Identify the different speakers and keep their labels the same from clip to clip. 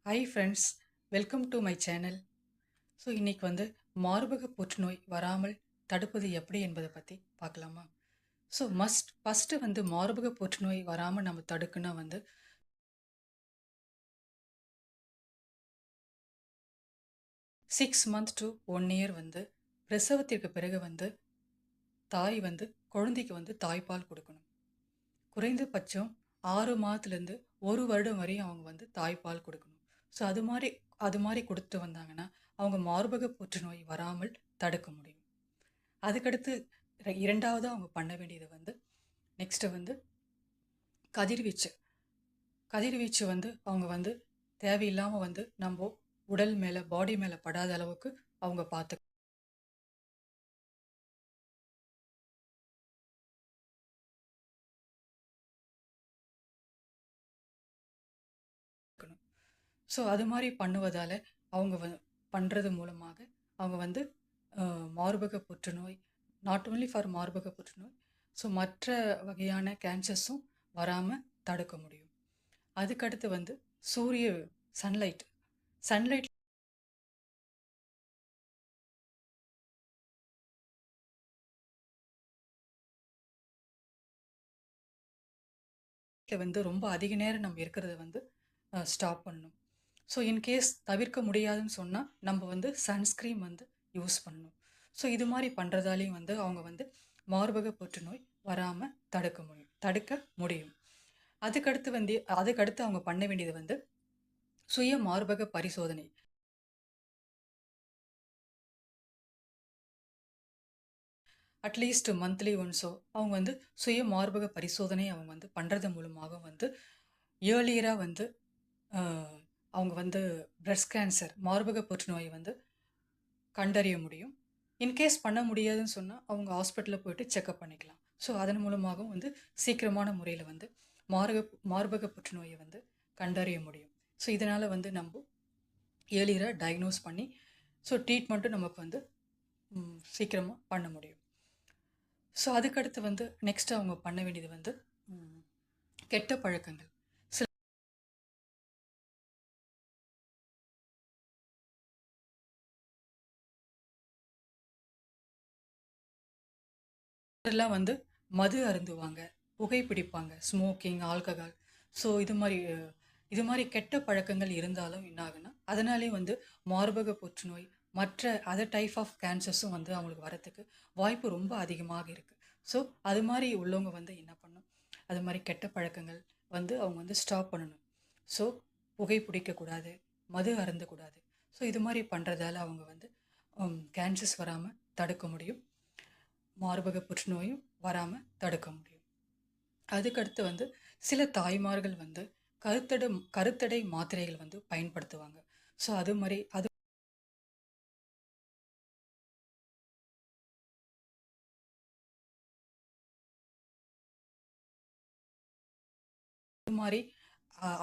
Speaker 1: Hi friends, welcome to my channel. So இன்னைக்கு வந்து மார்பக புற்றுநோய் வராமல் தடுப்பது எப்படி என்பதை பற்றி பார்க்கலாமா? ஸோ ஃபஸ்ட்டு வந்து மார்பக புற்றுநோய் வராமல் நம்ம தடுக்குன்னா வந்து 6 months to 1 year வந்து பிரசவத்திற்கு பிறகு வந்து தாய் வந்து குழந்தைக்கு வந்து தாய்ப்பால் கொடுக்கணும். குறைந்தபட்சம் 6 மாதத்துலேருந்து 1 வருடம் வரையும் அவங்க வந்து தாய்ப்பால் கொடுக்கணும். ஸோ அது மாதிரி கொடுத்து வந்தாங்கன்னா அவங்க மார்பக புற்றுநோய் வராமல் தடுக்க முடியும். அதுக்கடுத்து இரண்டாவது அவங்க பண்ண வேண்டியது வந்து நெக்ஸ்ட்டு வந்து கதிர்வீச்சு. கதிர்வீச்சு வந்து அவங்க வந்து தேவையில்லாமல் வந்து நம்ம உடல் மேலே பாடி மேலே படாத அளவுக்கு அவங்க பார்த்துக்கணும். ஸோ அது மாதிரி பண்ணுவதால் அவங்க பண்ணுறது மூலமாக அவங்க வந்து மார்பக புற்றுநோய், நாட் ஓன்லி ஃபார் மார்பக புற்றுநோய், ஸோ மற்ற வகையான கேன்சர்ஸும் வராமல் தடுக்க முடியும். அதுக்கடுத்து வந்து சூரிய சன்லைட் சன்லைட் வந்து ரொம்ப அதிக நேரம் நம்ம இருக்கிறத வந்து ஸ்டாப் பண்ணணும். ஸோ இன்கேஸ் தவிர்க்க முடியாதுன்னு சொன்னால் நம்ம வந்து சன்ஸ்க்ரீன் வந்து யூஸ் பண்ணணும். ஸோ இது மாதிரி பண்ணுறதாலையும் வந்து அவங்க வந்து மார்பக புற்றுநோய் வராமல் தடுக்க முடியும். அதுக்கடுத்து அவங்க பண்ண வேண்டியது வந்து சுய மார்பக பரிசோதனை. அட்லீஸ்ட் மந்த்லி ஒன்ஸோ அவங்க வந்து சுய மார்பக பரிசோதனை அவங்க வந்து பண்ணுறது மூலமாக வந்து ஏர்லியராக வந்து அவங்க வந்து பிரஸ்ட் கேன்சர், மார்பக புற்றுநோயை வந்து கண்டறிய முடியும். இன்கேஸ் பண்ண முடியாதுன்னு சொன்னால் அவங்க ஹாஸ்பிட்டலில் போயிட்டு செக்அப் பண்ணிக்கலாம். ஸோ அதன் மூலமாகவும் வந்து சீக்கிரமான முறையில் வந்து மார்பக புற்றுநோயை வந்து கண்டறிய முடியும். ஸோ இதனால் வந்து நம்ம ஏர்லியராக டயக்னோஸ் பண்ணி ஸோ ட்ரீட்மெண்ட்டும் நமக்கு வந்து சீக்கிரமாக பண்ண முடியும். ஸோ அதுக்கடுத்து வந்து நெக்ஸ்ட் அவங்க பண்ண வேண்டியது வந்து கெட்ட பழக்கங்கள். சிலர்லாம் வந்து மது அருந்துவாங்க, புகைப்பிடிப்பாங்க, ஸ்மோக்கிங், ஆல்கஹால். ஸோ இது மாதிரி கெட்ட பழக்கங்கள் இருந்தாலும் என்ன ஆகுன்னா அதனாலே வந்து மார்பக புற்றுநோய், மற்ற அதர் டைப் ஆஃப் கேன்சர்ஸும் வந்து அவங்களுக்கு வரத்துக்கு வாய்ப்பு ரொம்ப அதிகமாக இருக்குது. ஸோ அது மாதிரி உள்ளவங்க வந்து என்ன பண்ணணும், அது மாதிரி கெட்ட பழக்கங்கள் வந்து அவங்க வந்து ஸ்டாப் பண்ணணும். ஸோ புகை பிடிக்கக்கூடாது, மது அருந்தக்கூடாது. ஸோ இது மாதிரி பண்ணுறதால அவங்க வந்து கேன்சர்ஸ் வராமல் தடுக்க முடியும், மார்பக புற்றுநோயும் வராமல் தடுக்க முடியும். அதுக்கடுத்து வந்து சில தாய்மார்கள் வந்து கருத்தடை மாத்திரைகள் வந்து பயன்படுத்துவாங்க. ஸோ அது மாதிரி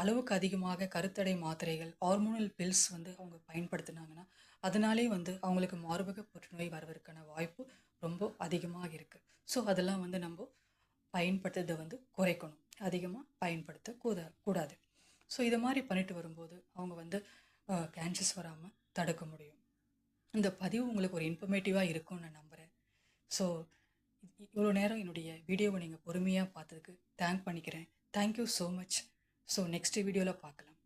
Speaker 1: அளவுக்கு அதிகமாக கருத்தடை மாத்திரைகள், ஹார்மோனல் பில்ஸ் வந்து அவங்க பயன்படுத்தினாங்கன்னா அதனாலே வந்து அவங்களுக்கு மார்பக புற்றுநோய் வருவதற்கான வாய்ப்பு ரொம்ப அதிகமாக இருக்குது. ஸோ அதெல்லாம் வந்து நம்ம பயன்படுத்துறதை வந்து குறைக்கணும், அதிகமாக பயன்படுத்தக்கூடாது. ஸோ இதை மாதிரி பண்ணிட்டு வரும்போது அவங்க வந்து கேன்சர்ஸ் வராமல் தடுக்க முடியும். இந்த பதிவு உங்களுக்கு ஒரு இன்ஃபர்மேட்டிவாக இருக்கும்னு நான் நம்புகிறேன். ஸோ இவ்வளோ நேரம் என்னுடைய வீடியோவை நீங்கள் பொறுமையாக பார்த்ததுக்கு தேங்க் பண்ணிக்கிறேன். Thank you so much. So next வீடியோவில் பார்க்கலாம்.